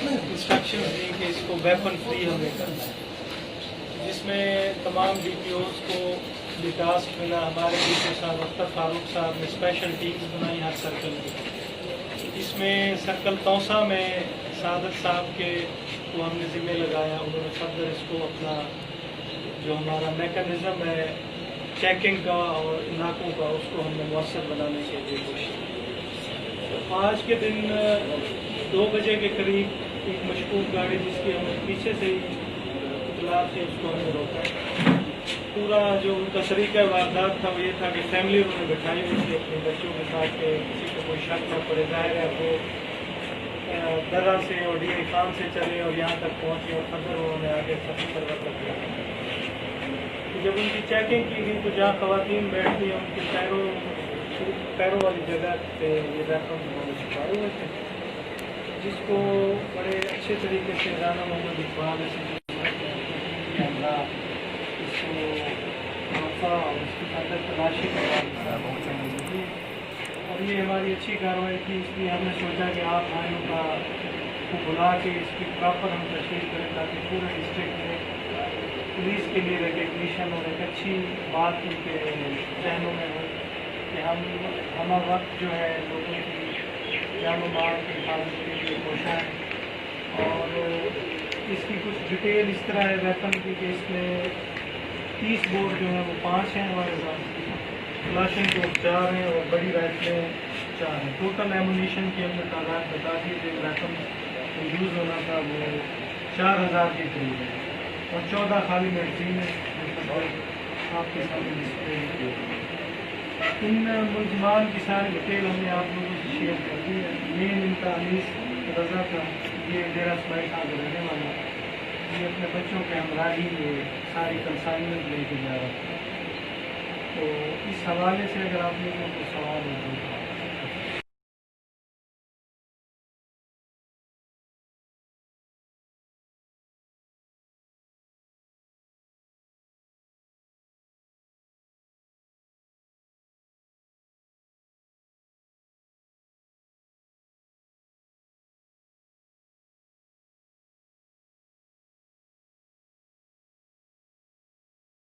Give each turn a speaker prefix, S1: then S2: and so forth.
S1: Instruction दी कि इसको weapon free हमें करना है, जिसमें तमाम DPOs को ये टास्क मिला। हमारे DPO साहब अख्तर फारूक साहब ने स्पेशल टीम्स बनाई हर सर्कल की। इसमें सर्कल तौसा में सादत साहब के को हमने ज़िम्मे लगाया। उन्होंने फर्दर इसको अपना जो हमारा मैकेनिज़्म है चेकिंग का और इलाकों का, उसको हमने मौसर बनाने के लिए कोशिश की। तो आज के दिन 2 बजे के करीब एक मशकूक गाड़ी जिसकी हमें पीछे से ही इतला थी, उसको हमने रोका। पूरा जो उनका तरीका वारदात था वो ये था कि फैमिली उन्होंने बिठाई हुई थी अपने बच्चों के साथ के किसी को कोई शक न पड़े। जाहिर है वो दर्रा से और DI खान से चले और यहाँ तक पहुँचे और फर्दर उन्होंने आगे सफर कर दिया। तो जब उनकी चेकिंग की गई तो जहाँ ख़वातीन बैठती हैं उनके पैरों वाली जगह पे ये वैपन उन्होंने छुपाए हुए थे, जिसको बड़े अच्छे तरीके से राना मोहम्मद इकबाल कैमरा इसको और इसके अंदर तलाशी करवाई और ये हमारी अच्छी कार्रवाई थी। इसलिए हमने सोचा कि आप भाइयों को बुला के इसकी प्रॉपर हम तशरीह करें ताकि पूरे डिस्ट्रिक्ट में पुलिस के लिए रिकग्निशन और एक अच्छी बात उनके जहनों में हो कि हम वक्त जो है लोगों की जान और माल की हिफाजत के लिए कोशिश है। और इसकी कुछ डिटेल इस तरह है वेपन की कि इसमें 30 बोर जो है वो 5 हैं हमारे पास, क्लाशन को 4 हैं और बड़ी राइफलें 4 हैं। टोटल एमुनीशन की हमने तादाद बता दी जो वेपन यूज़ होना था वो 4000 के करीब है और 14 खाली मैगजीन है आपके सामने डिस्प्ले। इन मुलजमान की सारी डिटेल हमने आप लोगों से शेयर कर दी है। मेन इनका अनीस रज़ा था, ये डेरा स्माइल खां का रहने वाला, ये अपने बच्चों के हमरा ही ये सारी कंसाइनमेंट लेके जा रहा था। तो इस हवाले से अगर आप लोगों को सवाल हो तो